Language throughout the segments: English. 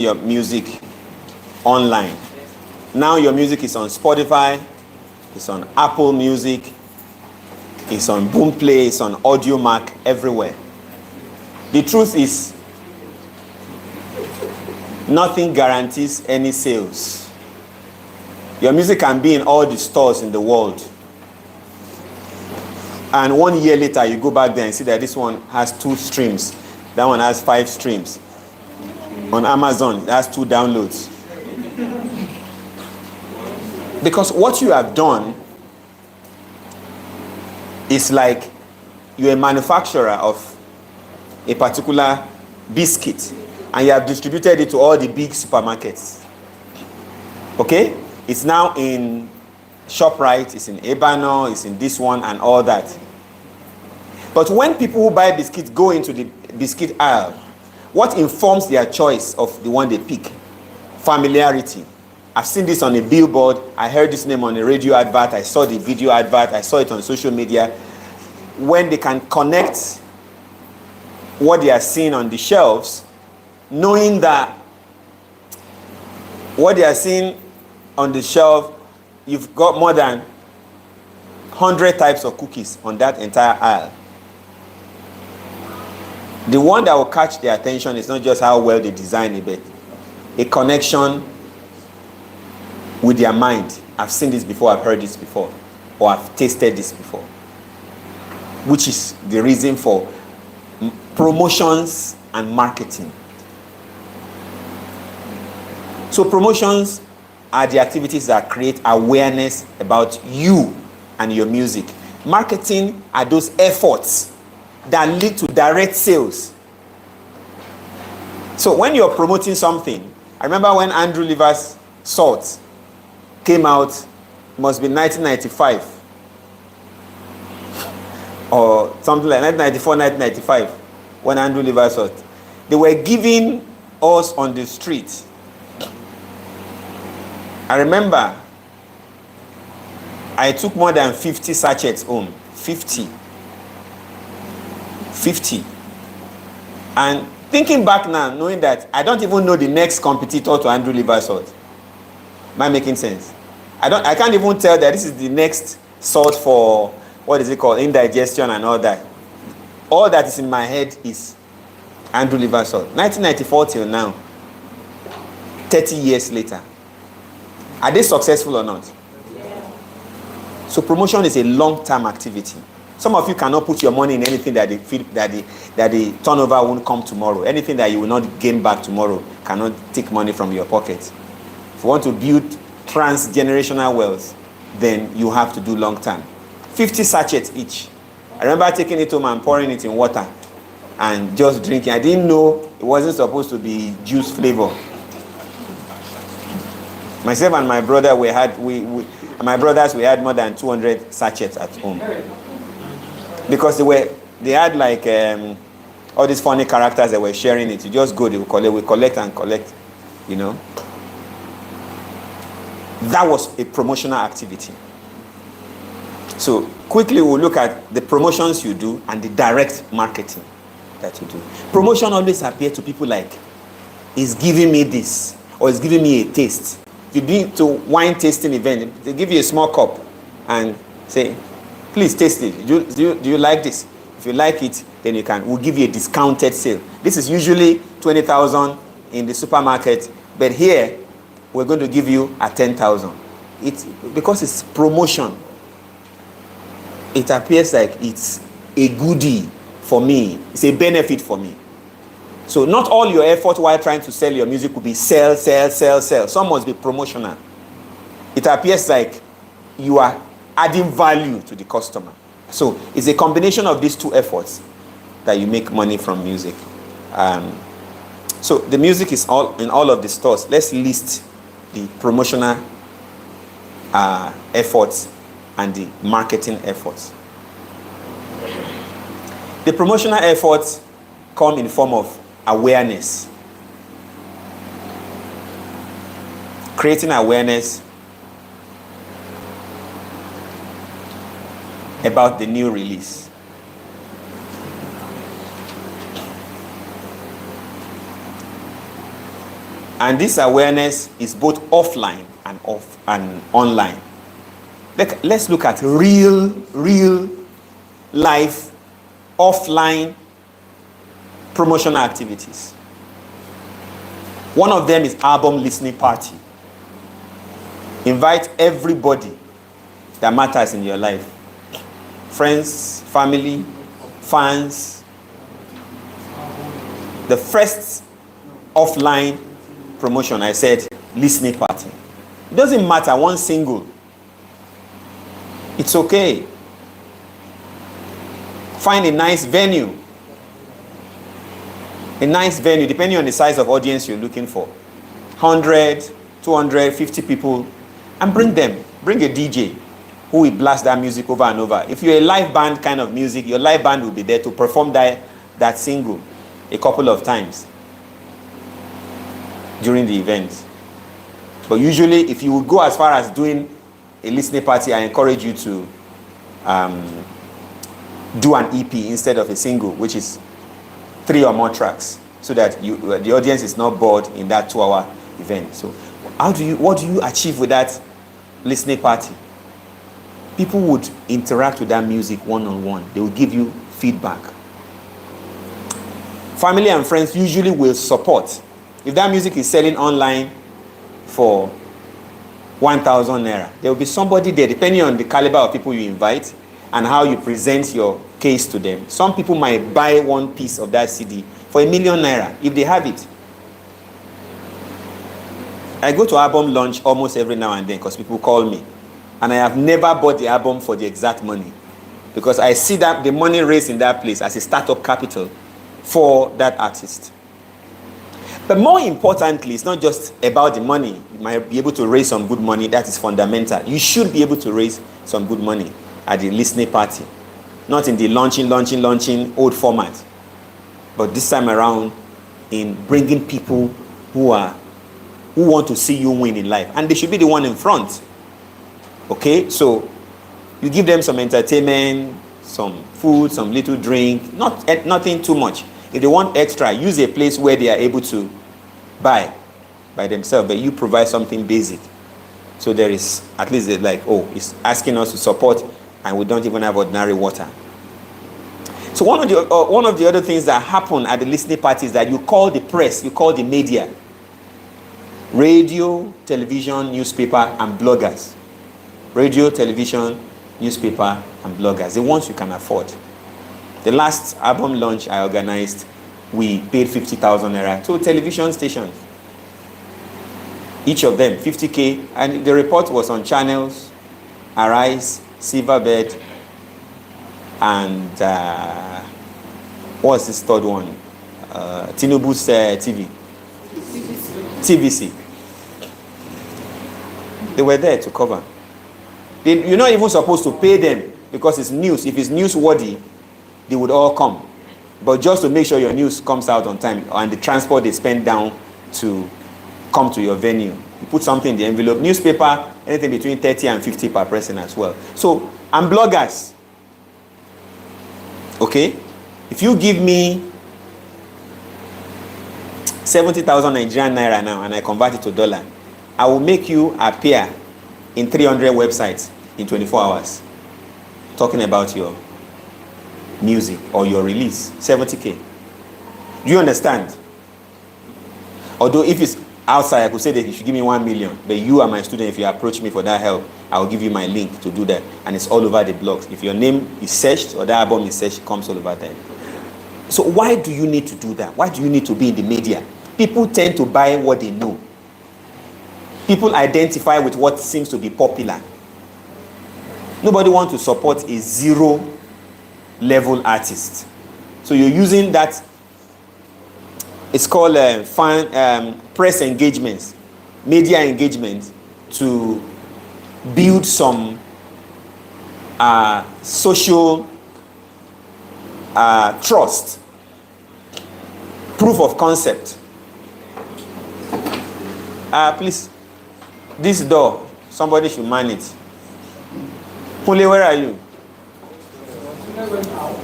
your music online. Now your music is on Spotify, it's on Apple Music, it's on Boomplay, it's on AudioMac, everywhere. The truth is, nothing guarantees any sales. Your music can be in all the stores in the world. And 1 year later, you go back there and see that this one has 2 streams. That one has 5 streams. On Amazon, it has 2 downloads. Because what you have done is like you're a manufacturer of a particular biscuit and you have distributed it to all the big supermarkets. Okay? It's now in ShopRite, it's in EMMANUEL, it's in this one and all that. But when people who buy biscuits go into the biscuit aisle, what informs their choice of the one they pick? Familiarity. I've seen this on a billboard, I heard this name on a radio advert, I saw the video advert, I saw it on social media. When they can connect what they are seeing on the shelves, knowing that what they are seeing on the shelf, you've got more than 100 types of cookies on that entire aisle. The one that will catch their attention is not just how well they design it, but a connection with their mind. I've seen this before, I've heard this before, or I've tasted this before. Which is the reason for promotions and marketing. So promotions are the activities that create awareness about you and your music. Marketing are those efforts that lead to direct sales. So when you're promoting something, I remember when Andrew Lever's Salt came out, it must be 1995 or something like 1994, 1995, when Andrew Lever's Salt. They were giving us on the street. I remember I took more than 50 sachets home. 50. And thinking back now, knowing that I don't even know the next competitor to Andrew Lever's Salt. Am I making sense? I can't even tell that this is the next salt for, what is it called, indigestion and all that. All that is in my head is Andrew Lever's Salt. 1994 till now, 30 years later. Are they successful or not? Yeah. So promotion is a long-term activity. Some of you cannot put your money in anything that they feel that the turnover won't come tomorrow. Anything that you will not gain back tomorrow cannot take money from your pocket. If you want to build transgenerational wealth, then you have to do long-term. 50 sachets each. I remember taking it home and pouring it in water and just drinking. I didn't know it wasn't supposed to be juice flavor. Myself and my brother, we had more than 200 sachets at home. Because they had like all these funny characters that were sharing it. You just go, they will collect and collect, you know. That was a promotional activity. So quickly we'll look at the promotions you do and the direct marketing that you do. Promotion always appears to people like, it's giving me this, or it's giving me a taste. If you've been to wine tasting event, they give you a small cup and say, please taste it. Do you like this? If you like it, then we'll give you a discounted sale. This is usually 20,000 in the supermarket, but here we're going to give you a 10,000. It's because it's promotion. It appears like it's a goodie for me. It's a benefit for me. So not all your effort while trying to sell your music will be sell. Some must be promotional. It appears like you are adding value to the customer. So it's a combination of these two efforts that you make money from music. So the music is all in all of the stores. Let's list the promotional efforts and the marketing efforts. The promotional efforts come in form of awareness. Creating awareness about the new release. And this awareness is both offline and online. Let's look at real life offline promotional activities. One of them is album listening party. Invite everybody that matters in your life. Friends, family, fans. The first offline promotion, I said, listening party. It doesn't matter, one single. It's okay. Find a nice venue. A nice venue, depending on the size of audience you're looking for. 100, 200, 50 people. And bring them. Bring a DJ who will blast that music over and over. If you're a live band kind of music, your live band will be there to perform that single a couple of times during the event. But usually, if you would go as far as doing a listening party, I encourage you to do an EP instead of a single, which is 3 or more tracks, so that the audience is not bored in that 2-hour event. So what do you achieve with that listening party? People would interact with that music one-on-one. They will give you feedback. Family and friends usually will support. If that music is selling online for 1,000 naira, there will be somebody there, depending on the caliber of people you invite and how you present your case to them. Some people might buy one piece of that CD for 1 million naira if they have it. I go to album launch almost every now and then because people call me. And I have never bought the album for the exact money, because I see that the money raised in that place as a startup capital for that artist. But more importantly, it's not just about the money. You might be able to raise some good money. That is fundamental. You should be able to raise some good money at the listening party. Not in the launching old format. But this time around, in bringing people who want to see you win in life. And they should be the one in front. Okay, so you give them some entertainment, some food, some little drink, nothing too much. If they want extra, use a place where they are able to buy by themselves, but you provide something basic. So there is at least like, it's asking us to support, and we don't even have ordinary water. So one of the other things that happen at the listening party is that you call the press, you call the media, radio, television, newspaper, and bloggers. Radio, television, newspaper, and bloggers, the ones you can afford. The last album launch I organized, we paid 50,000 naira to television stations. Each of them, 50K, and the report was on channels, Arise, Silverbird, and what's this third one? Tinubu's TV. TVC. They were there to cover. You're not even supposed to pay them because it's news. If it's newsworthy, they would all come. But just to make sure your news comes out on time, and the transport they spend down to come to your venue. You put something in the envelope. Newspaper, anything between 30 and 50 per person as well. So, and bloggers. Okay? If you give me 70,000 Nigerian naira now and I convert it to dollar, I will make you appear in 300 websites in 24 hours talking about your music or your release. 70K. Do you understand? Although if it's outside, I could say that you should give me 1 million, but you are my student. If you approach me for that help, I will give you my link to do that, and it's all over the blogs. If your name is searched or the album is searched, it comes all over there. So why do you need to do that? Why do you need to be in the media? People tend to buy what they know. People identify with what seems to be popular. Nobody wants to support a zero-level artist. So you're using that. It's called press engagements, media engagement, to build some social trust, proof of concept. Please, this door, somebody should man it. Pule, where are you?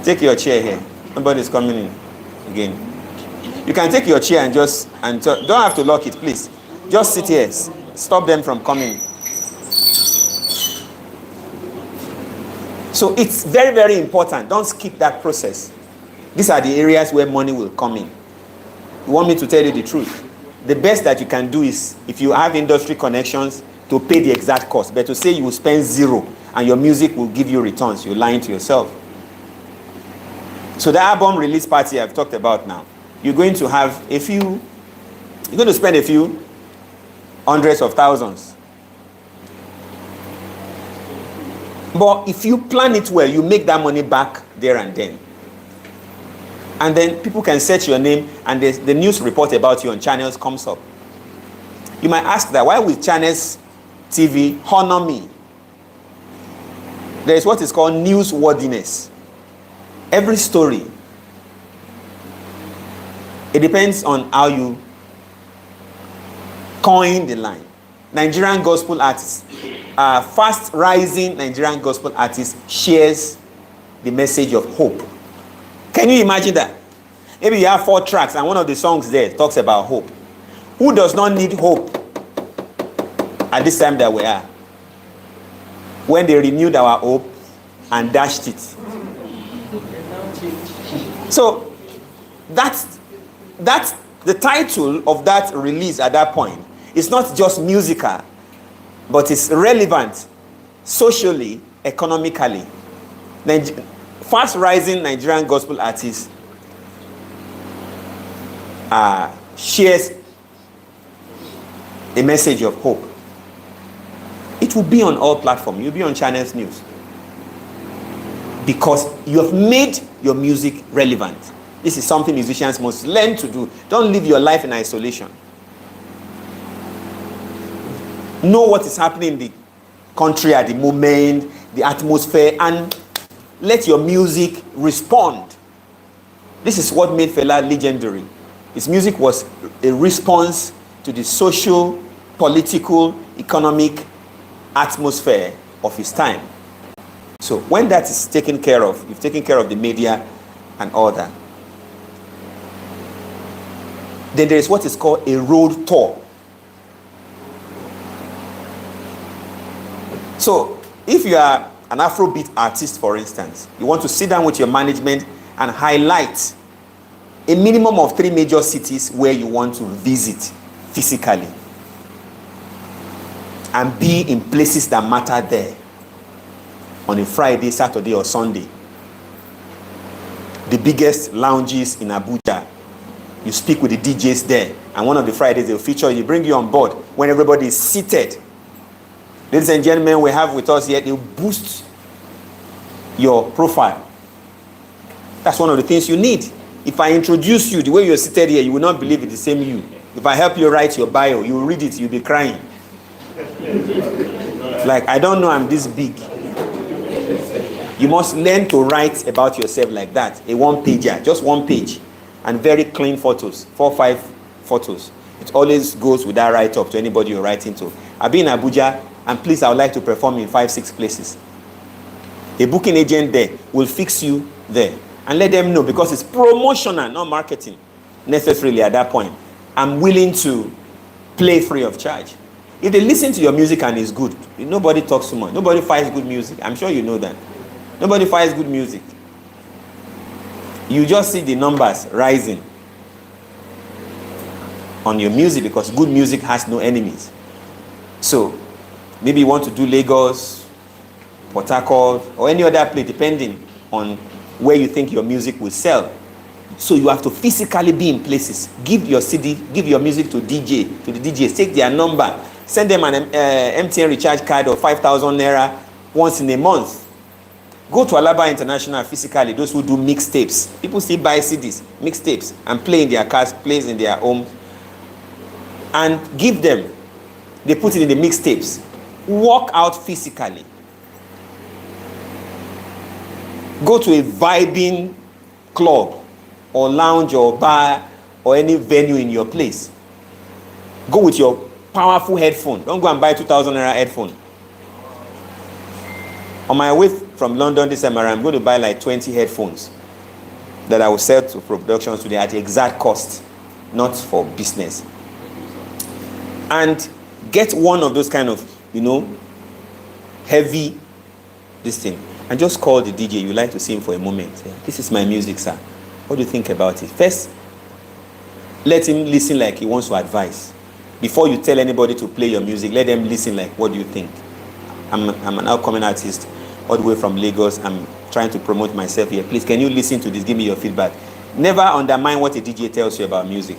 Take your chair here. Nobody's coming in again. You can take your chair and don't have to lock it, please. Just sit here. Stop them from coming. So it's very, very important. Don't skip that process. These are the areas where money will come in. You want me to tell you the truth? The best that you can do is, if you have industry connections, to pay the exact cost. But to say you will spend zero and your music will give you returns, you're lying to yourself. So the album release party I've talked about now, you're going to spend a few hundreds of thousands. But if you plan it well, you make that money back there and then. And then people can search your name and the news report about you on channels comes up. You might ask that, why will Channels TV honor me? There is what is called newsworthiness. Every story, it depends on how you coin the line. Nigerian gospel artists, fast rising Nigerian gospel artists shares the message of hope. Can you imagine that? Maybe you have 4 tracks and one of the songs there talks about hope. Who does not need hope at this time that we are? When they renewed our hope and dashed it. So that's the title of that release at that point. It's not just musical, but it's relevant socially, economically. Fast rising Nigerian gospel artists shares a message of hope. It will be on all platforms. You'll be on Channels News. Because you have made your music relevant. This is something musicians must learn to do. Don't live your life in isolation. Know what is happening in the country at the moment, the atmosphere, and let your music respond. This is what made Fela legendary. His music was a response to the social, political, economic atmosphere of his time. So when that is taken care of, you've taken care of the media and all that. Then there is what is called a road tour. So if you are an Afrobeat artist, for instance, you want to sit down with your management and highlight a minimum of 3 major cities where you want to visit physically and be in places that matter there on a Friday, Saturday, or Sunday. The biggest lounges in Abuja. You speak with the DJs there, and one of the Fridays they'll feature you, bring you on board when everybody is seated. Ladies and gentlemen, we have with us here, they'll boost your profile. That's one of the things you need. If I introduce you the way you're seated here, you will not believe it's the same you. If I help you write your bio, you will read it, you'll be crying. Like, I don't know I'm this big. You must learn to write about yourself like that. A 1-pager, just 1 page. And very clean photos, 4 or 5 photos. It always goes with that write-up to anybody you're writing to. I've been in Abuja, and please, I would like to perform in 5, 6 places. A booking agent there will fix you there. And let them know, because it's promotional, not marketing, necessarily at that point. I'm willing to play free of charge. If they listen to your music and it's good, nobody talks too much. Nobody fights good music. I'm sure you know that. Nobody fights good music. You just see the numbers rising on your music because good music has no enemies. So, maybe you want to do Lagos, Port Harcourt, or any other place, depending on where you think your music will sell. So you have to physically be in places. Give your CD, give your music to the DJs, take their number, send them an MTN recharge card of 5,000 naira once in a month. Go to Alaba International physically, those who do mixtapes. People still buy CDs, mixtapes, and play in their cars, plays in their homes, and give them. They put it in the mixtapes. Walk out physically. Go to a vibing club or lounge or bar or any venue in your place. Go with your powerful headphone. Don't go and buy 2,000 naira headphone. On my way from London this summer, I'm going to buy like 20 headphones that I will sell to production today at the exact cost. not for business. And get one of those kind of, heavy this thing. And just call the DJ you like to sing for a moment. This is my music, sir. What do you think about it? First, let him listen like he wants to advise. Before you tell anybody to play your music, let them listen like, what do you think? I'm an upcoming artist all the way from Lagos. I'm trying to promote myself here. Please, can you listen to this? Give me your feedback. Never undermine what a DJ tells you about music.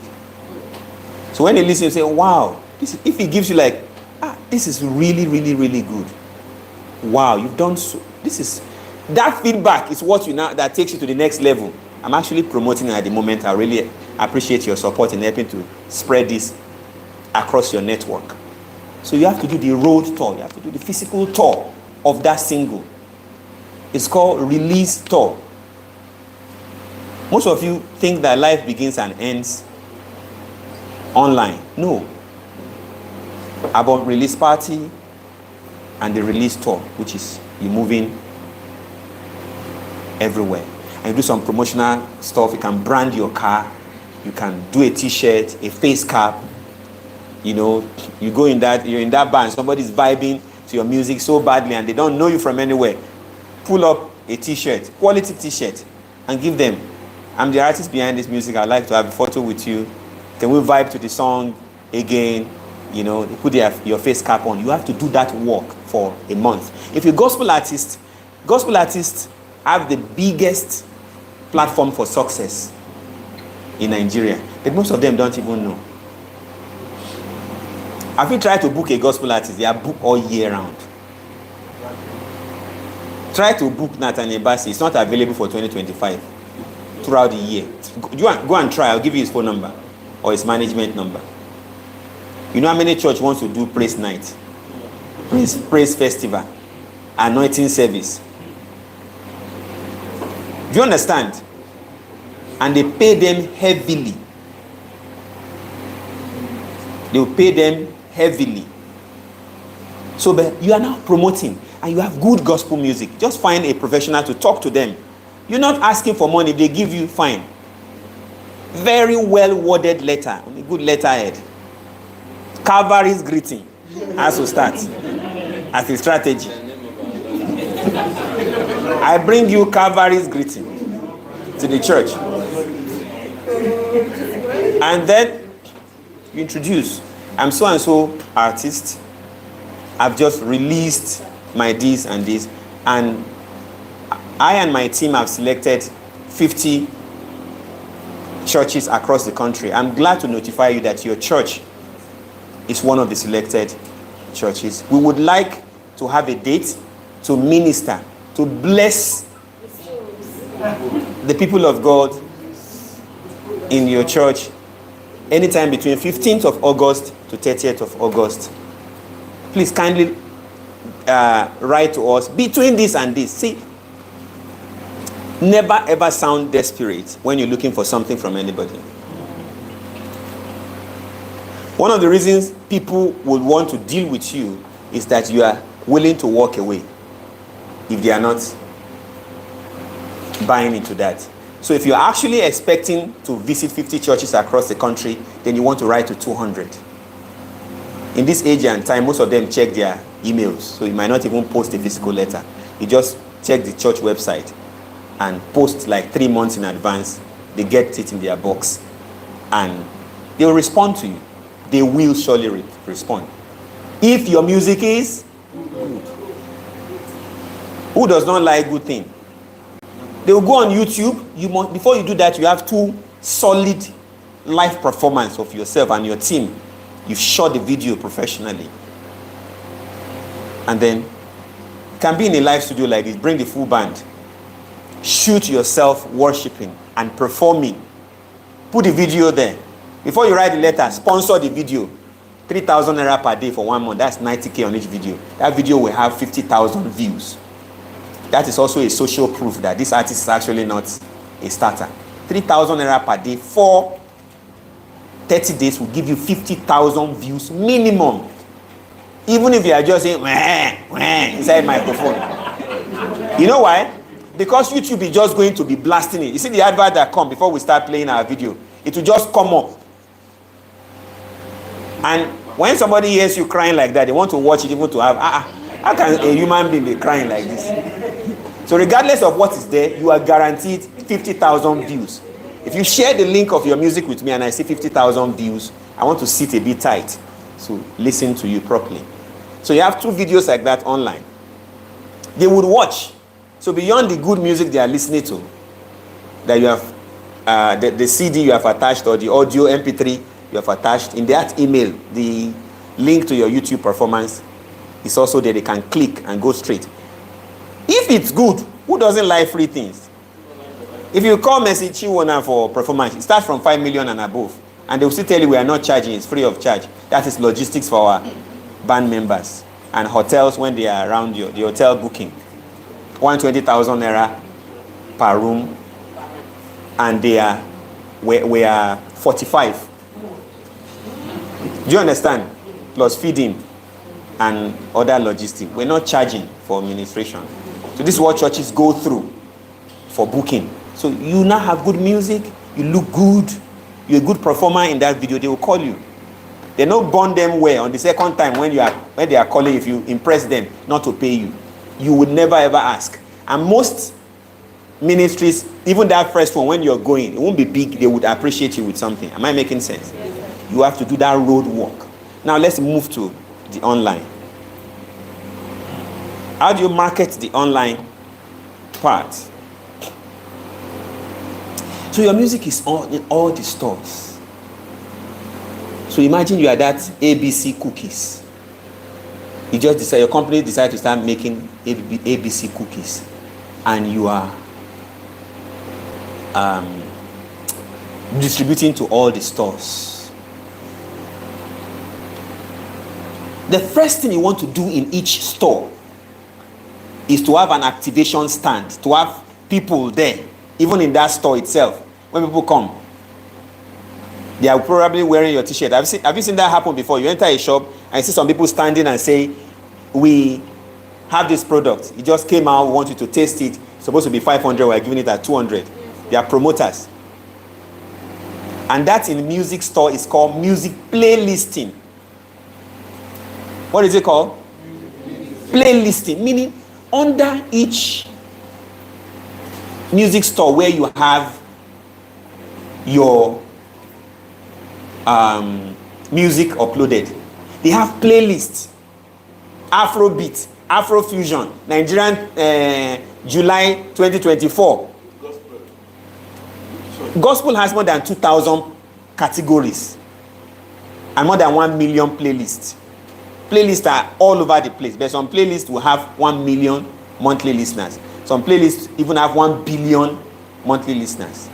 So when you listen, you say, wow. If he gives you like, this is really, really, really good. Wow, you've done so. That feedback is what that takes you to the next level. I'm actually promoting it at the moment. I really appreciate your support in helping to spread this across your network. So you have to do the road tour. You have to do the physical tour of that single. It's called release tour. Most of you think that life begins and ends online. No. About release party and the release tour, which is you moving everywhere. And you do some promotional stuff. You can brand your car. You can do a t-shirt, a face cap. You go you're in that band, somebody's vibing to your music so badly and they don't know you from anywhere. Pull up a t-shirt, quality t-shirt, and give them. I'm the artist behind this music. I'd like to have a photo with you. Can we vibe to the song again? Put your face cap on. You have to do that work for a month. If you're gospel artists have the biggest platform for success in Nigeria, but most of them don't even know. Have you tried to book a gospel artist? They are booked all year round. Try to book Nathaniel Bassey. It's not available for 2025 throughout the year. Go and try. I'll give you his phone number or his management number. You know how many church wants to do praise night, praise festival, anointing service? Do you understand? And they pay them heavily. They will pay them heavily. So but you are now promoting and you have good gospel music. Just find a professional to talk to them. You're not asking for money. They give you, fine. Very well worded letter. A good letterhead. Calvary's greeting has to start as a strategy. I bring you Calvary's greeting to the church. And then you introduce, I'm so and so artist. I've just released my this and this. And I and my team have selected 50 churches across the country. I'm glad to notify you that your church is one of the selected churches. We would like to have a date to minister, to bless the people of God in your church anytime between 15th of August to 30th of August. Please kindly write to us between this and this. See, never ever sound desperate when you're looking for something from anybody. One of the reasons people would want to deal with you is that you are willing to walk away if they are not buying into that. So if you're actually expecting to visit 50 churches across the country, then you want to write to 200. In this age and time, most of them check their emails, so you might not even post a physical letter. You just check the church website and post like 3 months in advance. They get it in their box and they'll respond to you. They will surely respond. If your music is good. Who does not like good thing? They will go on YouTube. Before you do that, you have 2 solid live performance of yourself and your team. You've shot the video professionally. And then you can be in a live studio like this. Bring the full band. Shoot yourself worshiping and performing. Put the video there. Before you write the letter, sponsor the video. 3,000 naira per day for 1 month. That's 90K on each video. That video will have 50,000 views. That is also a social proof that this artist is actually not a starter. 3,000 naira per day for 30 days will give you 50,000 views minimum. Even if you are just saying, wah, wah, inside microphone. You know why? Because YouTube is just going to be blasting it. You see the advert that come before we start playing our video. It will just come up. And when somebody hears you crying like that, they want to watch it even to have, how can a human being be crying like this? So regardless of what is there, you are guaranteed 50,000 views. If you share the link of your music with me and I see 50,000 views, I want to sit a bit tight to listen to you properly. So you have 2 videos like that online. They would watch. So beyond the good music they are listening to, that you have the CD you have attached or the audio MP3 you have attached, in that email, the link to your YouTube performance is also there. They can click and go straight. If it's good, who doesn't like free things? If you call Messi Chiwona for performance, it starts from 5 million and above. And they will still tell you we are not charging, it's free of charge. That is logistics for our band members and hotels when they are around you, the hotel booking. 120,000 naira per room, and we are 45. Do you understand? Plus feeding and other logistics. We're not charging for administration. So this is what churches go through for booking. So you now have good music, you look good, you're a good performer in that video, they will call you. They don't bond them well on the second time when they are calling, if you impress them not to pay you. You would never ever ask. And most ministries, even that first one, when you're going, it won't be big, they would appreciate you with something. Am I making sense? You have to do that road work. Now let's move to the online. How do you market the online part? So your music is in all the stores. So imagine you are that ABC cookies. You just decide, your company decide to start making ABC cookies, and you are distributing to all the stores. The first thing you want to do in each store is to have an activation stand, to have people there, even in that store itself. When people come, they are probably wearing your t-shirt. Have you seen that happen before? You enter a shop and you see some people standing and say, we have this product. It just came out, we want you to taste it. It's supposed to be 500, we're giving it at 200. They are promoters. And that in music store is called music playlisting. What is it called? Playlisting, meaning under each music store where you have your music uploaded, they have playlists. Afrobeat, Afrofusion, Nigerian July 2024. Gospel has more than 2,000 categories and more than 1 million playlists. Playlists are all over the place, but some playlists will have 1 million monthly listeners. Some playlists even have 1 billion monthly listeners.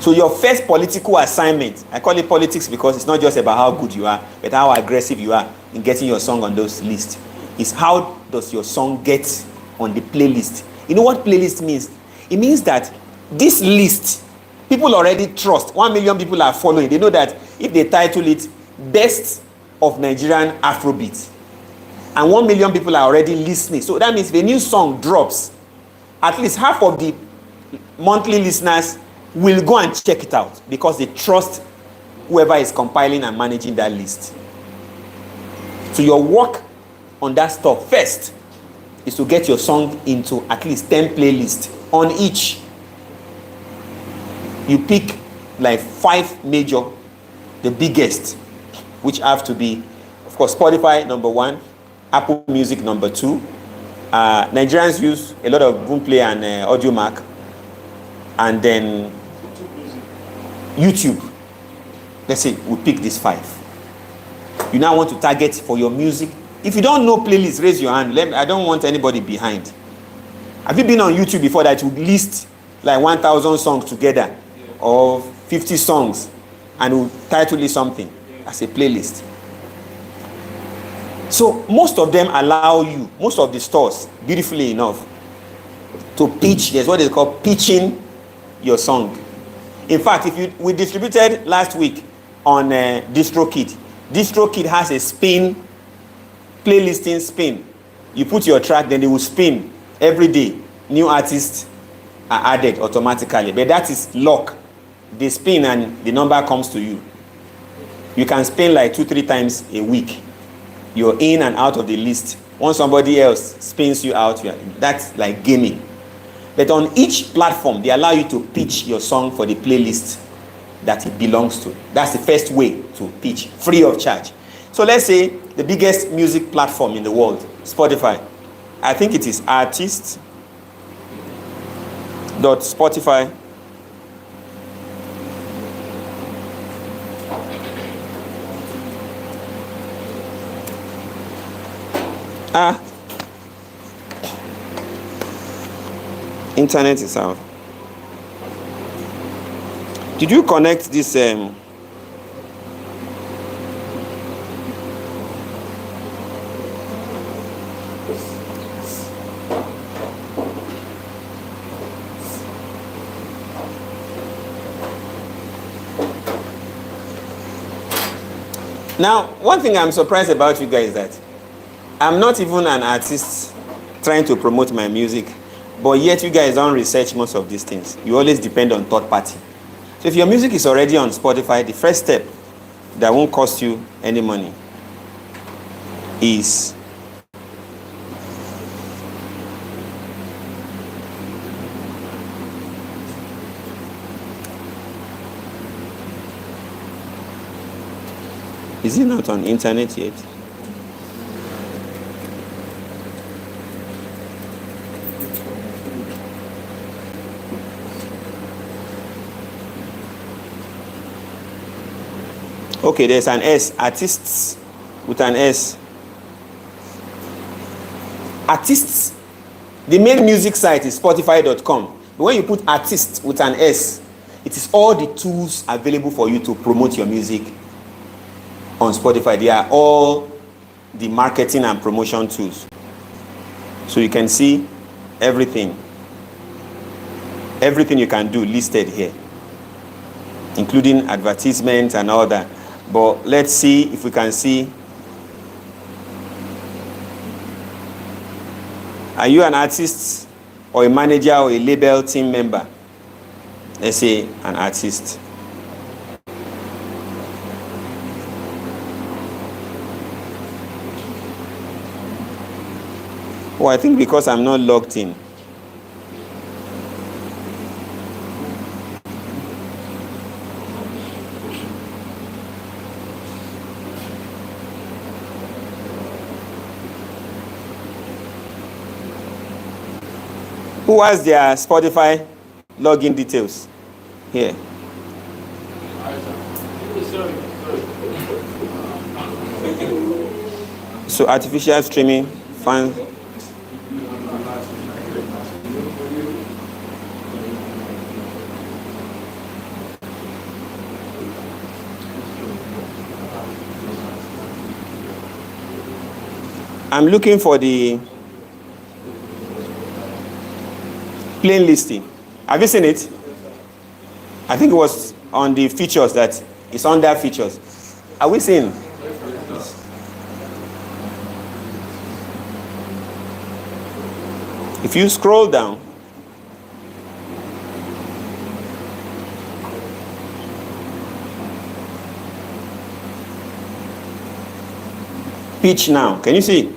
So your first political assignment, I call it politics because it's not just about how good you are, but how aggressive you are in getting your song on those lists, is how does your song get on the playlist. You know what playlist means? It means that this list, people already trust. 1 million people are following. They know that if they title it Best of Nigerian Afrobeat, and 1 million people are already listening. So that means if a new song drops, at least half of the monthly listeners will go and check it out because they trust whoever is compiling and managing that list. So your work on that stuff first is to get your song into at least 10 playlists on each. You pick like 5 major, the biggest, which have to be, of course, Spotify number 1, Apple Music number 2. Nigerians use a lot of Boomplay and Audiomack, and then YouTube. Let's say we pick these 5. You now want to target for your music. If you don't know playlists, raise your hand. I don't want anybody behind. Have you been on YouTube before that you list like 1,000 songs together, or 50 songs, and you title it something as a playlist? So most of them allow you, most of the stores, beautifully enough, to pitch. There's what they call pitching your song. In fact, we distributed last week on DistroKid. DistroKid has a spin, playlisting spin. You put your track, then they will spin every day. New artists are added automatically, but that is luck. They spin and the number comes to you. You can spin like 2-3 times a week. You're in and out of the list. Once somebody else spins you out, that's like gaming. But on each platform, they allow you to pitch your song for the playlist that it belongs to. That's the first way to pitch, free of charge. So let's say the biggest music platform in the world, Spotify. I think it is artist.spotify. Internet is out. Did you connect this? Now, one thing I'm surprised about you guys is that I'm not even an artist trying to promote my music, but yet you guys don't research most of these things. You always depend on third party. So if your music is already on Spotify, the first step that won't cost you any money is it not on internet yet? Okay, there's an S, artists with an S. Artists, the main music site is spotify.com. But when you put artists with an S, it is all the tools available for you to promote your music on Spotify. They are all the marketing and promotion tools. So you can see everything you can do listed here, including advertisements and all that. But let's see if we can see. Are you an artist or a manager or a label team member? Let's say an artist. Oh, I think because I'm not logged in. Who has their Spotify login details? Here. So artificial streaming, fans. I'm looking for the plain listing. Have you seen it? I think it was on the features that it's under features. Are we seeing? If you scroll down, pitch now. Can you see?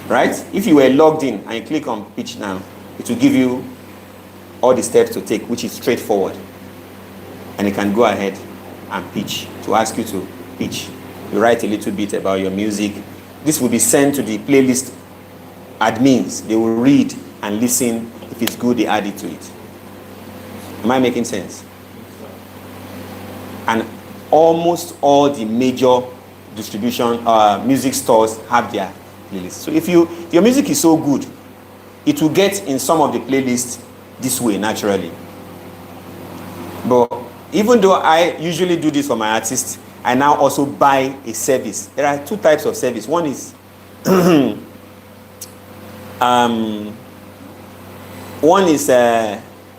Right? If you were logged in and you click on pitch now, it will give you all the steps to take, which is straightforward. And you can go ahead and pitch, to ask you to pitch. You write a little bit about your music. This will be sent to the playlist admins. They will read and listen. If it's good, they add it to it. Am I making sense? And almost all the major distribution music stores have their playlist. So if your music is so good, it will get in some of the playlists this way naturally. But even though I usually do this for my artists, I now also buy a service. There are two types of service. One is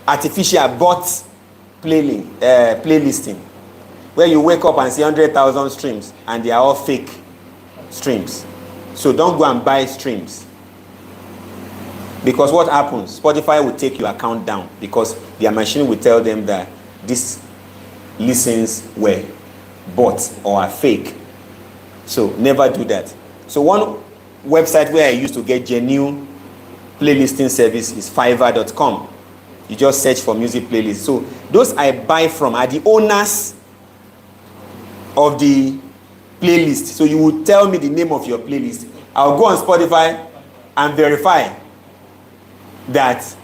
artificial bot playlisting, where you wake up and see 100,000 streams and they are all fake streams. So don't go and buy streams. Because what happens? Spotify will take your account down because their machine will tell them that this listens were bought or are fake. So never do that. So one website where I used to get genuine playlisting service is fiverr.com. You just search for music playlists. So those I buy from are the owners of the playlist. So you will tell me the name of your playlist. I'll go on Spotify and verify that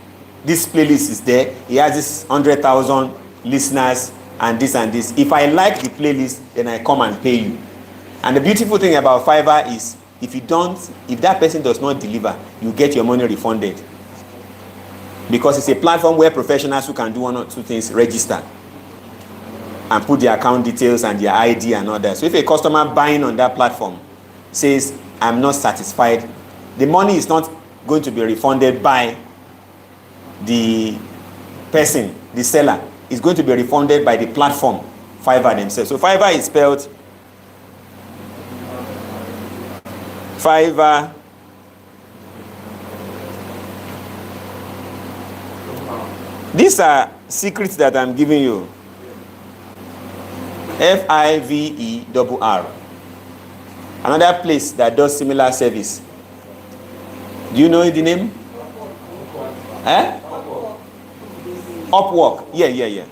this playlist is there. It has this 100,000 listeners and this and this. If I like the playlist, then I come and pay you. And the beautiful thing about Fiverr is if that person does not deliver, you get your money refunded. Because it's a platform where professionals who can do one or two things register and put their account details and their ID and all that. So if a customer buying on that platform says, I'm not satisfied, the money is not going to be refunded by the person, the seller. It's going to be refunded by the platform, Fiverr themselves. So Fiverr is spelled Fiverr. These are secrets that I'm giving you. Fiverr. Another place that does similar service. Do you know the name? Upwork. Yeah.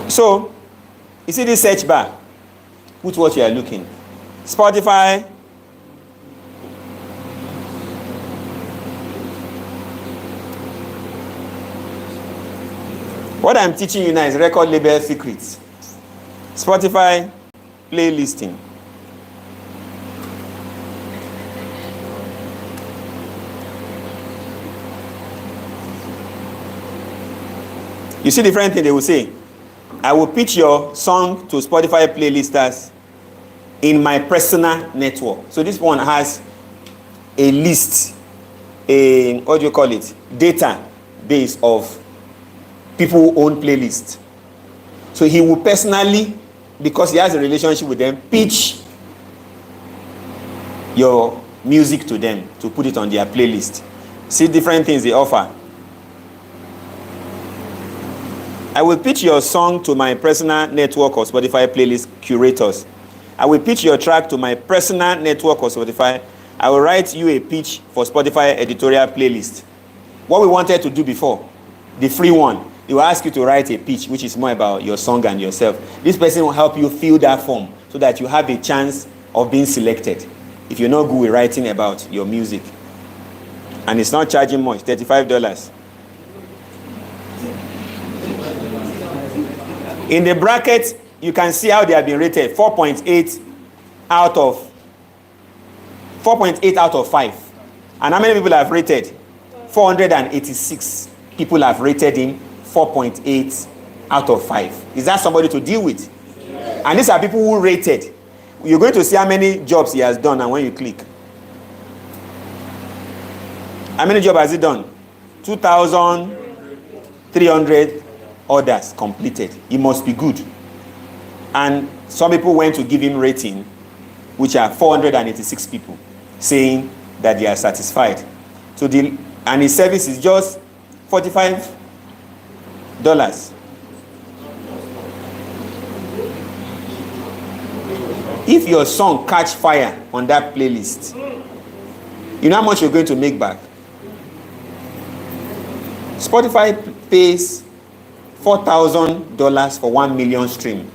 So, you see this search bar? Put what you are looking. Spotify. What I'm teaching you now is record label secrets. Spotify playlisting. You see the different thing they will say. I will pitch your song to Spotify playlisters in my personal network. So this one has a list, what do you call it? Database of people who own playlists. So he will personally, because he has a relationship with them, pitch your music to them to put it on their playlist. See different things they offer. I will pitch your song to my personal network or Spotify playlist curators. I will pitch your track to my personal network or Spotify. I will write you a pitch for Spotify editorial playlist. What we wanted to do before, the free one, they will ask you to write a pitch which is more about your song and yourself. This person will help you fill that form so that you have a chance of being selected if you're not good with writing about your music. And it's not charging much, $35. In the bracket, you can see how they have been rated. 4.8 out of 5. And how many people have rated? 486 people have rated him 4.8 out of 5. Is that somebody to deal with? Yeah. And these are people who rated. You're going to see how many jobs he has done, and when you click. How many jobs has he done? 2,300 orders completed. He must be good. And some people went to give him rating, which are 486 people, saying that they are satisfied. So and his service is just $45. If your song catch fire on that playlist, you know how much you're going to make back? Spotify pays $4,000 for 1 million stream.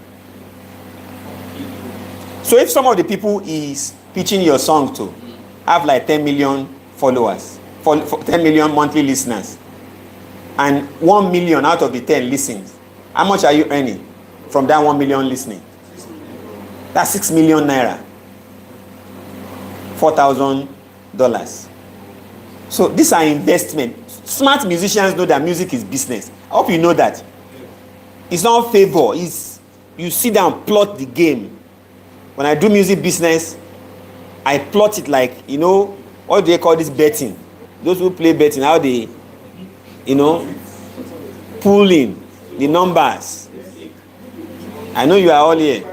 So if some of the people he's pitching your song to have like 10 million followers, 10 million monthly listeners, and 1 million out of the 10 listens, how much are you earning from that 1 million listening? That's 6 million naira. $4,000. So these are investment. Smart musicians know that music is business. I hope you know that. It's not favor. It's you sit down, plot the game. When I do music business, I plot it like, what do they call this, betting? Those who play betting, how they, pull in the numbers. I know you are all here.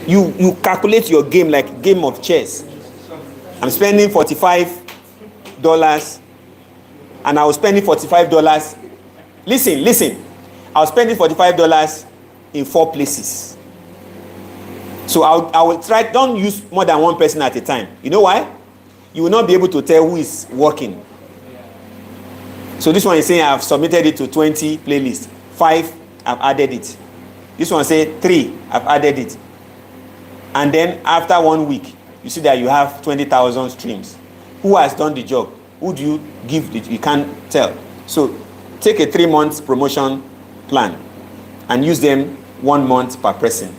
You calculate your game like game of chess. I'm spending $45 and I was spending $45 Listen. I'll spend it $45 in 4 places. So I will try, don't use more than one person at a time. You know why? You will not be able to tell who is working. So this one is saying I've submitted it to 20 playlists. 5, I've added it. This one say 3, I've added it. And then after 1 week, you see that you have 20,000 streams. Who has done the job? Who do you give it? You can't tell. So take a 3 months promotion plan and use them 1 month per person.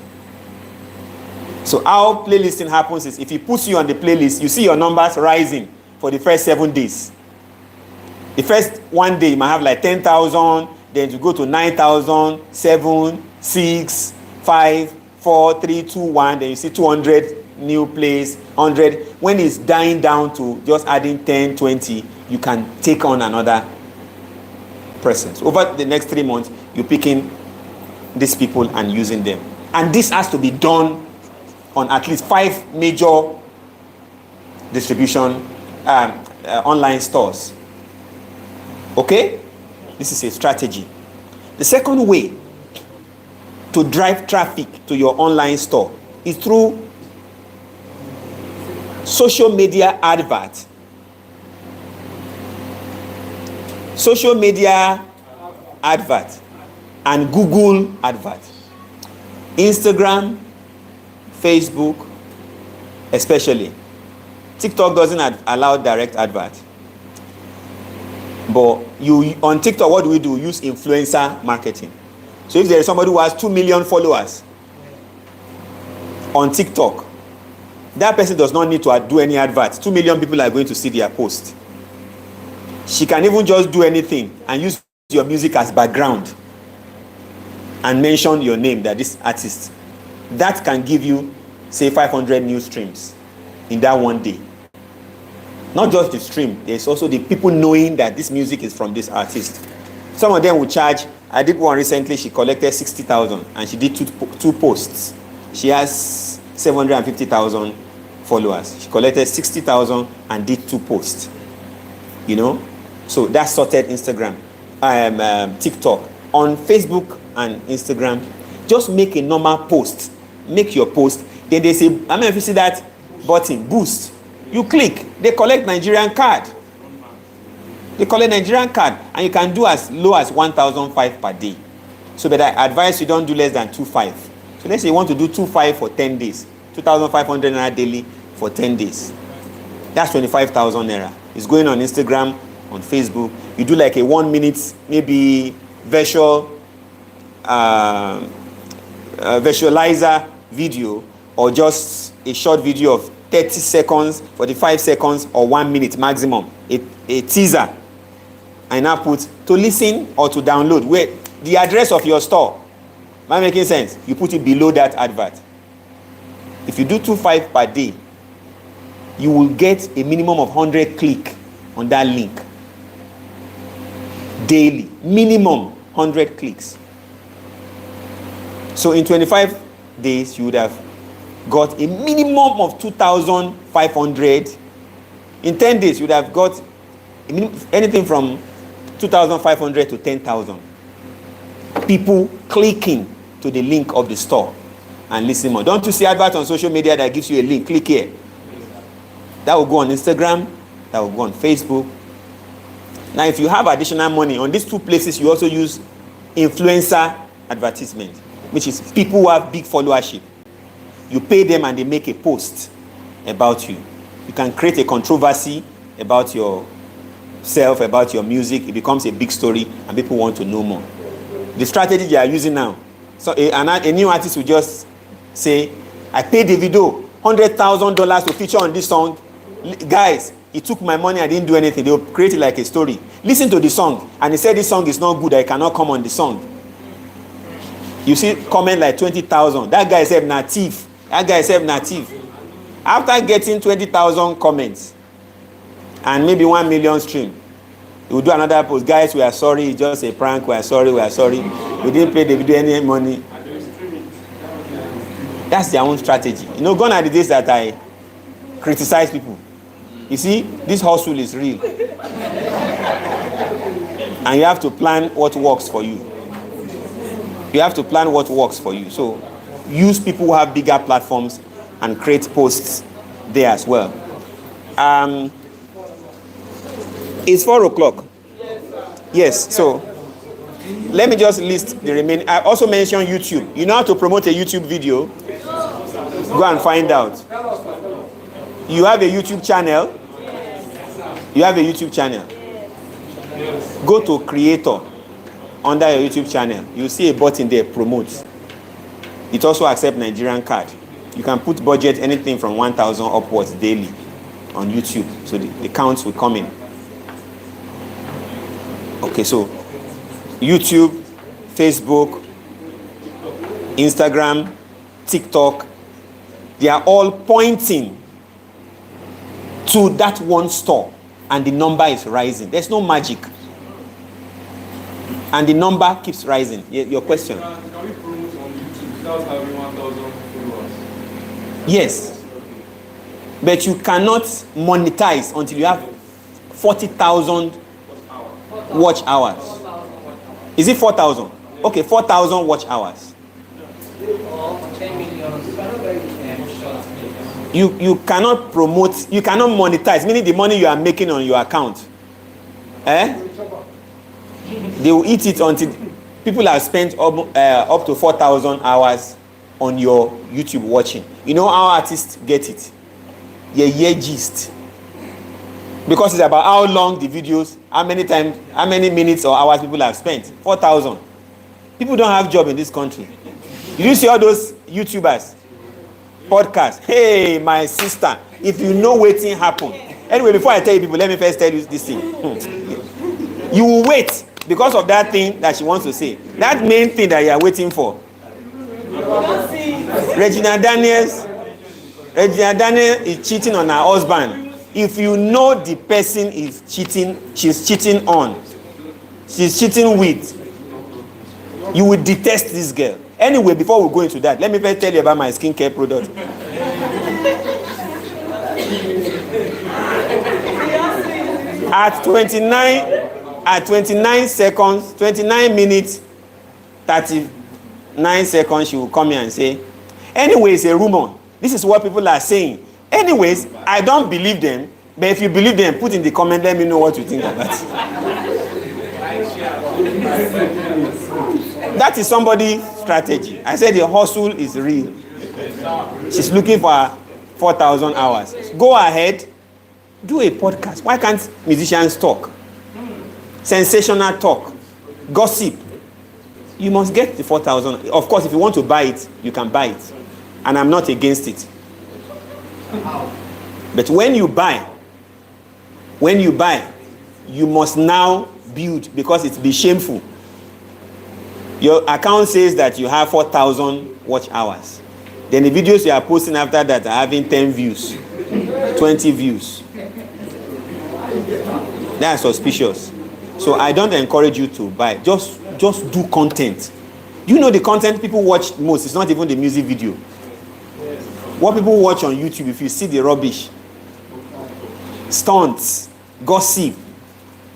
So how playlisting happens is if he puts you on the playlist, you see your numbers rising for the first 7 days. The first 1 day you might have like 10,000, then you go to 9,000, 7, 6, 5, 4, 3, 2, 1, then you see 200 new plays, 100. When it's dying down to just adding 10, 20, you can take on another person. So over the next 3 months, you're picking these people and using them. And this has to be done on at least 5 major distribution online stores. Okay? This is a strategy. The second way to drive traffic to your online store is through social media advert. Social media advert and Google advert. Instagram, Facebook, especially. TikTok doesn't allow direct advert. But on TikTok, what do we do? Use influencer marketing. So if there is somebody who has 2 million followers on TikTok, that person does not need to do any adverts. 2 million people are going to see their post. She can even just do anything and use your music as background and mention your name, that this artist. That can give you, say, 500 new streams in that 1 day. Not just the stream, there's also the people knowing that this music is from this artist. Some of them will charge. I did one recently, she collected 60,000 and she did two posts. She has 750,000 followers. She collected 60,000 and did 2 posts. You know? So that's sorted Instagram, TikTok. On Facebook and Instagram, just make a normal post. Make your post. Then they say, I mean, if you see that button, boost, you click, they collect Nigerian card. They collect Nigerian card, and you can do as low as 1,005 per day. So, but I advise you don't do less than 2,500. So let's say you want to do 2,500 for 10 days, 2,500 naira daily for 10 days. That's 25,000 naira. It's going on Instagram, on Facebook. You do like a 1 minute, maybe visualizer video, or just a short video of 30 seconds, 45 seconds, or 1 minute maximum. A teaser. And now put to listen or to download. Where the address of your store. Am I making sense? You put it below that advert. If you do 2,500 per day, you will get a minimum of 100 click on that link. Daily. Minimum 100 clicks. So in 25 days, you would have got a minimum of 2,500. In 10 days, you would have got anything from 2,500 to 10,000 people clicking to the link of the store and listen more. Don't you see advert on social media that gives you a link? Click here. That will go on Instagram. That will go on Facebook. Now, if you have additional money on these 2 places, you also use influencer advertisement, which is people who have big followership. You pay them and they make a post about you. You can create a controversy about yourself, about your music. It becomes a big story and people want to know more. The strategy they are using now. So a new artist will just say, I paid Davido $100,000 to feature on this song. Guys, he took my money, I didn't do anything. They will create it like a story. Listen to the song. And he said this song is not good, I cannot come on the song. You see comment like 20,000. That guy said native. That guy said native. After getting 20,000 comments and maybe 1 million stream, he will do another post. Guys, we are sorry. It's just a prank. We are sorry. We are sorry. We didn't pay the video any money. That's their own strategy. You know, gone are the days that I criticize people. You see, this hustle is real. And you have to plan what works for you. You have to plan what works for you. So use people who have bigger platforms and create posts there as well. It's 4 o'clock. Yes, so let me just list the remaining. I also mentioned YouTube. You know how to promote a YouTube video? Go and find out. You have a YouTube channel. You have a YouTube channel. Go to creator under your YouTube channel. You see a button there, promote. It also accepts Nigerian card. You can put budget anything from 1,000 upwards daily on YouTube. So the counts will come in. Okay, so YouTube, Facebook, Instagram, TikTok, they are all pointing to that one store, and the number is rising. There's no magic. And the number keeps rising. Your question? Can we promote on YouTube without having 1,000 followers? Yes. But you cannot monetize until you have 40,000 watch hours. Is it 4,000? Okay, 4,000 watch hours. You cannot promote, you cannot monetize, meaning the money you are making on your account. They will eat it until people have spent up to 4,000 hours on your YouTube watching. You know how artists get it? Yeah, gist. Because it's about how long the videos, how many minutes or hours people have spent. 4,000. People don't have job in this country. Did you see all those YouTubers? Podcasts. Hey, my sister, if you know waiting happen. Anyway, before I tell you people, let me first tell you this thing. You will wait because of that thing that she wants to say. That main thing that you are waiting for. Regina Daniel is cheating on her husband. If you know the person is cheating, she's cheating with, you will detest this girl. Anyway, before we go into that, let me first tell you about my skincare product. At 29 seconds, 29 minutes, 39 seconds, she will come here and say, anyway, it's a rumor. This is what people are saying. Anyways, I don't believe them, but if you believe them, put in the comment, let me know what you think about it. That is somebody's strategy. I said the hustle is real. She's looking for 4,000 hours. Go ahead, do a podcast. Why can't musicians talk? Sensational talk, gossip. You must get the 4,000. Of course, if you want to buy it, you can buy it. And I'm not against it. But when you buy, you must now build, because it's be shameful. Your account says that you have 4,000 watch hours. Then the videos you are posting after that are having 10 views, 20 views. That's suspicious. So I don't encourage you to buy. Just do content. You know the content people watch most. It's not even the music video. What people watch on YouTube, if you see the rubbish, stunts, gossip,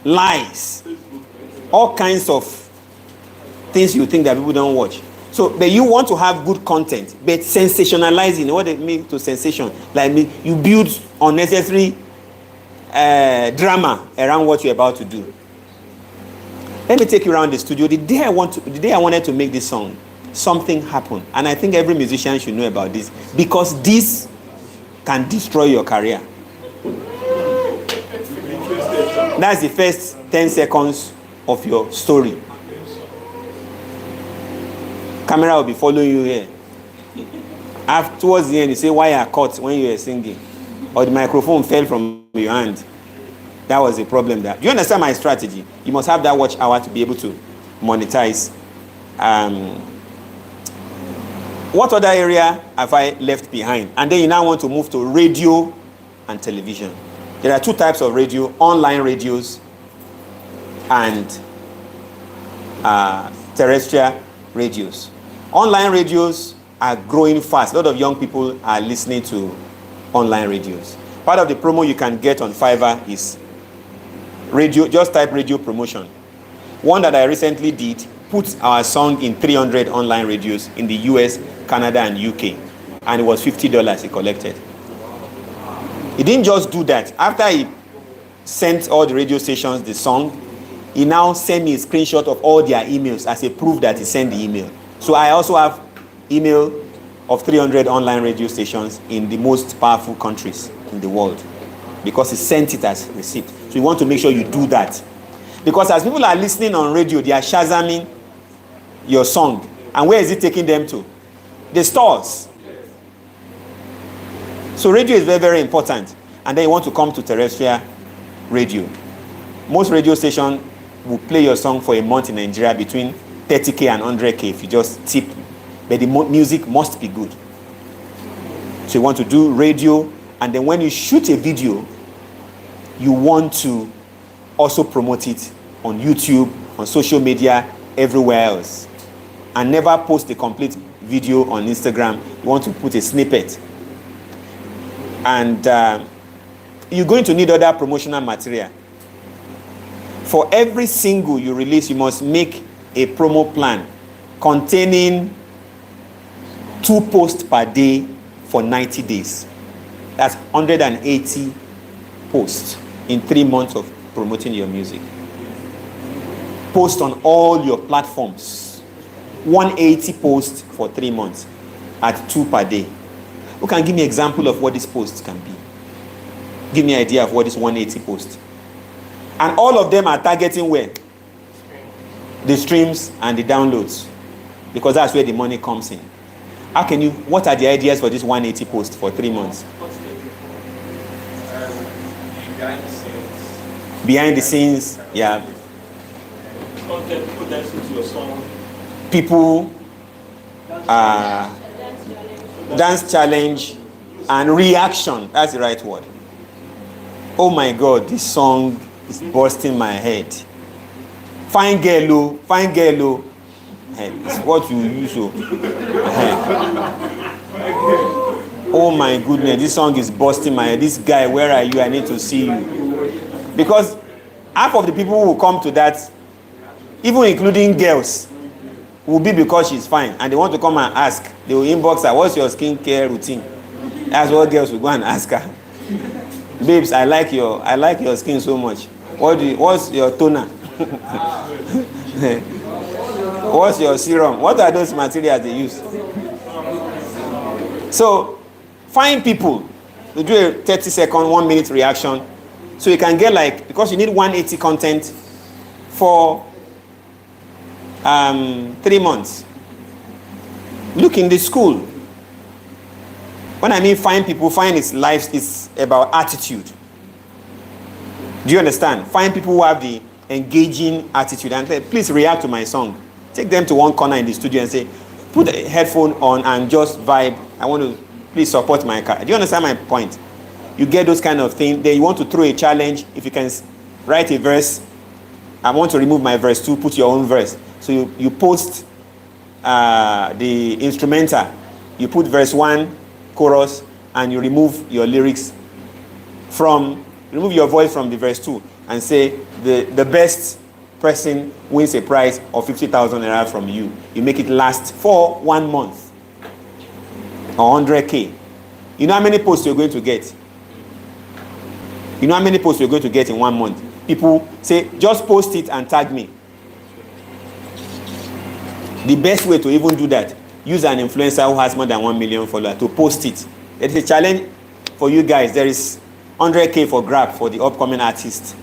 lies, all kinds of things you think that people don't watch. So, but you want to have good content, but sensationalizing, what it means to sensation, like you build unnecessary drama around what you're about to do. Let me take you around the studio. The day I wanted to make this song, something happened, and I think every musician should know about this, because this can destroy your career. That's the first 10 seconds of your story. Camera will be following you here. Towards the end, you say, why are cut when you are singing? Or the microphone fell from your hand. That was the problem there. Do you understand my strategy? You must have that watch hour to be able to monetize. What other area have I left behind? And then you now want to move to radio and television. There are two types of radio: online radios and terrestrial radios. Online radios are growing fast. A lot of young people are listening to online radios. Part of the promo you can get on Fiverr is radio. Just type radio promotion. One that I recently did put our song in 300 online radios in the US, Canada, and UK. And it was $50 he collected. He didn't just do that. After he sent all the radio stations the song, he now sent me a screenshot of all their emails as a proof that he sent the email. So I also have email of 300 online radio stations in the most powerful countries in the world, because he sent it as receipt. So you want to make sure you do that. Because as people are listening on radio, they are shazamming your song. And where is it taking them to? The stores. So radio is very, very important. And then you want to come to terrestrial radio. Most radio stations will play your song for a month in Nigeria between 30K and 100K if you just tip. But the music must be good. So you want to do radio, and then when you shoot a video, you want to also promote it on YouTube, on social media, everywhere else. And never post a complete video on Instagram. You want to put a snippet. And you're going to need other promotional material. For every single you release, you must make a promo plan containing 2 posts per day for 90 days. That's 180 posts in 3 months of promoting your music. Post on all your platforms. 180 posts for 3 months at 2 per day. Who can give me an example of what these posts can be? Give me an idea of what is 180 posts. And all of them are targeting where? The streams and the downloads. Because that's where the money comes in. How can you, what are the ideas for this 180 posts for 3 months? Behind the scenes. Behind the scenes, yeah. Content, people dancing to your song. People, dance challenge, and reaction. That's the right word. Oh my God, this song is bursting my head. Fine girl, fine girl. It's what you use. Oh my goodness, this song is busting my head. This guy, where are you? I need to see you. Because half of the people who will come to that, even including girls, will be because she's fine. And they want to come and ask. They will inbox her, what's your skincare routine? That's what girls will go and ask her. Babes, I like your skin so much. What's your toner? What's your serum? What are those materials they use? So, find people to do a 30-second, 1 minute reaction. So you can get because you need 180 content for 3 months. Look in the school. When I mean find people, find is life is about attitude. Do you understand? Find people who have the engaging attitude and say, please react to my song. Take them to one corner in the studio and say, put a headphone on and just vibe. I want to please support my car. Do you understand my point? You get those kind of things. Then you want to throw a challenge. If you can write a verse, I want to remove my verse 2, put your own verse. So you post the instrumental. You put verse 1, chorus, and you remove your lyrics remove your voice from the verse 2 and say the best person wins a prize of 50,000 naira from you. You make it last for 1 month or 100K. You know how many posts you're going to get? You know how many posts you're going to get in 1 month? People say, just post it and tag me. The best way to even do that, use an influencer who has more than 1 million followers to post it. It's a challenge for you guys. There is 100K for grab for the upcoming artist.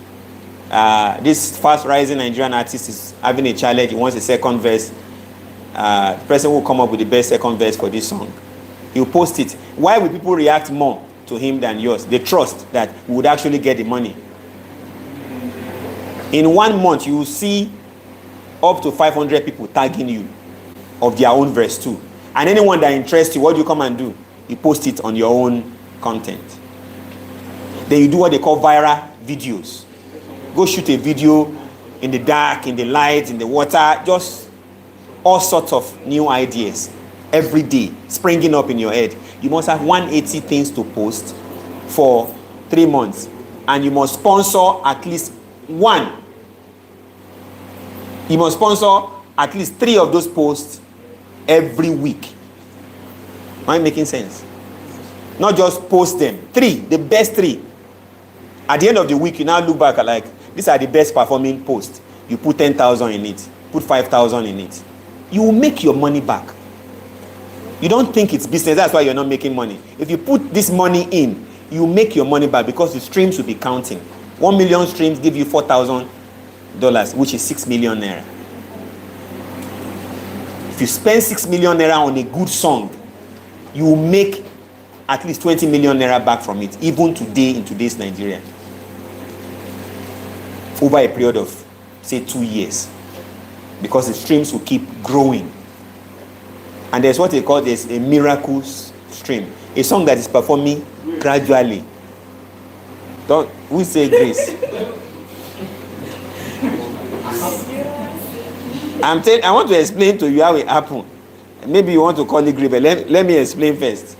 This fast rising Nigerian artist is having a challenge. He wants a second verse. The person will come up with the best second verse for this song. He'll post it. Why will people react more to him than yours? They trust that we would actually get the money. In 1 month, you will see up to 500 people tagging you of their own verse too. And anyone that interests you, what do you come and do? You post it on your own content. Then you do what they call viral videos. Go shoot a video in the dark, in the light, in the water, just all sorts of new ideas every day springing up in your head. You must have 180 things to post for 3 months, and you must sponsor at least one You must sponsor at least 3 of those posts every week. Am I making sense? Not just post them. 3, the best 3. At the end of the week, you now look back at like, these are the best performing posts. You put 10,000 in it, put 5,000 in it. You will make your money back. You don't think it's business, that's why you're not making money. If you put this money in, you make your money back because the streams will be counting. 1 million streams give you $4,000, which is 6 million naira. If you spend 6 million naira on a good song, you will make at least 20 million naira back from it, even today in today's Nigeria. Over a period of, say, 2 years. Because the streams will keep growing. And there's what they call this a miracle stream. A song that is performing gradually. Don't we say grace? I want to explain to you how it happened. Maybe you want to call it grace, but let me explain first.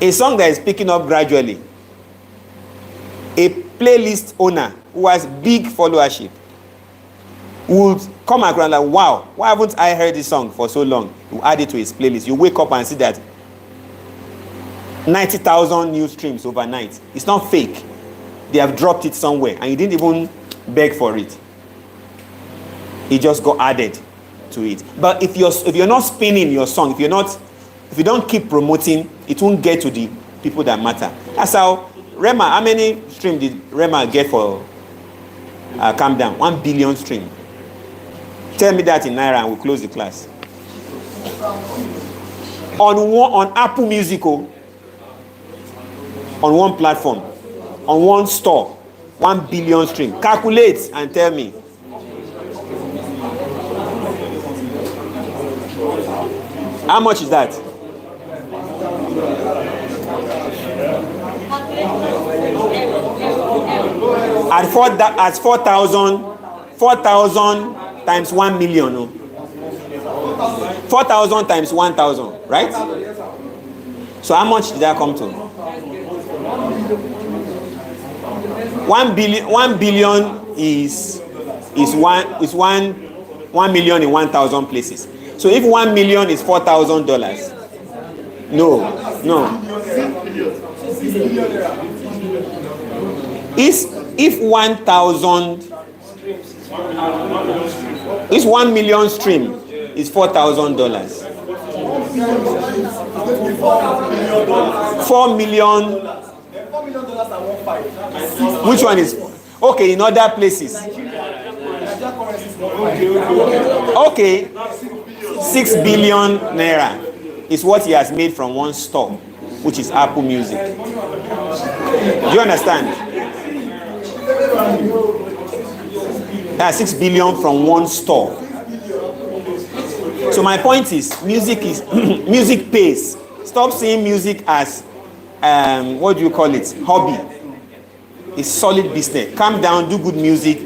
A song that is picking up gradually. A playlist owner who has big followership would come across like, wow, why haven't I heard this song for so long? You add it to his playlist. You wake up and see that 90,000 new streams overnight. It's not fake. They have dropped it somewhere and you didn't even beg for it. It just got added to it. But if you're not spinning your song, if you don't keep promoting, it won't get to the people that matter. That's how Rema, how many streams did Rema get for Calm Down? 1 billion stream. Tell me that in Naira and we'll close the class. On Apple Music, on one platform, on one store, 1 billion stream. Calculate and tell me. How much is that? At 4,000 times 1 million. No? 4,000 times 1,000, right? So how much did that come to? 1 billion is 1 million in 1,000 places. So if 1 million is $4,000, no. If 1 million stream is $4,000. 4 million. Which one is? Okay, in other places. Okay, 6 billion naira is what he has made from one store, which is Apple Music. Do you understand? That's 6 billion from one store. So my point is, music pays. Stop seeing music as what do you call it? Hobby. It's solid business. Calm down, do good music,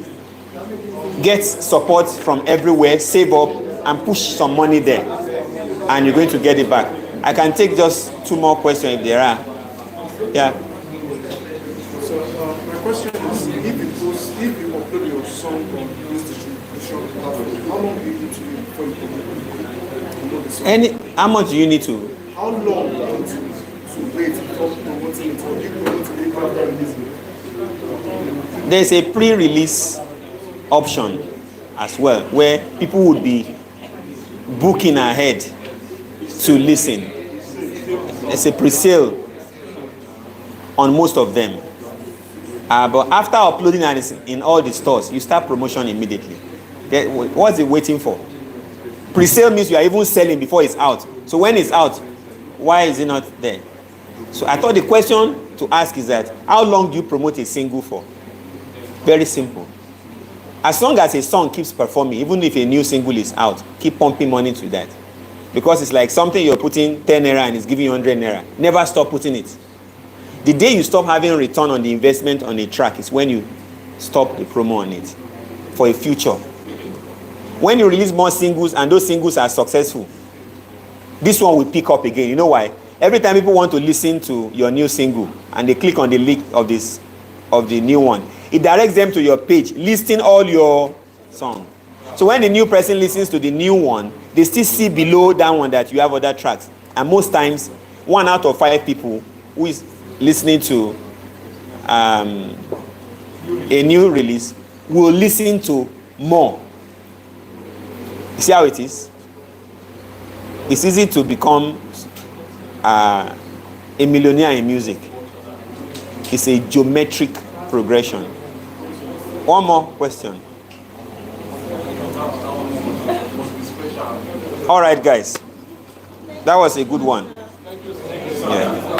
get support from everywhere, save up, and push some money there, and you're going to get it back. I can take just 2 more questions if there are. Yeah. So my question is, if you upload your song on this distribution platform, how long do you need to before you promote the song? How much do you need to? How long do you need to wait before promoting it, or do you promote it after releasing it? There's a pre-release option as well, where people would be booking ahead to listen. It's a pre-sale on most of them. But after uploading it in all the stores, you start promotion immediately. What's it waiting for? Pre-sale means you are even selling before it's out. So when it's out, why is it not there? So I thought the question to ask is that, how long do you promote a single for? Very simple. As long as a song keeps performing, even if a new single is out, keep pumping money to that. Because it's like something you're putting 10 naira and it's giving you 100 naira. Never stop putting it. The day you stop having a return on the investment on a track is when you stop the promo on it for a future. When you release more singles and those singles are successful, this one will pick up again. You know why? Every time people want to listen to your new single and they click on the link of the new one, it directs them to your page listing all your songs. So when the new person listens to the new one, they still see below that one that you have other tracks. And most times, 1 out of 5 people who is listening to a new release will listen to more. You see how it is? It's easy to become a millionaire in music. It's a geometric progression. One more question. All right, guys. That was a good one. Yeah.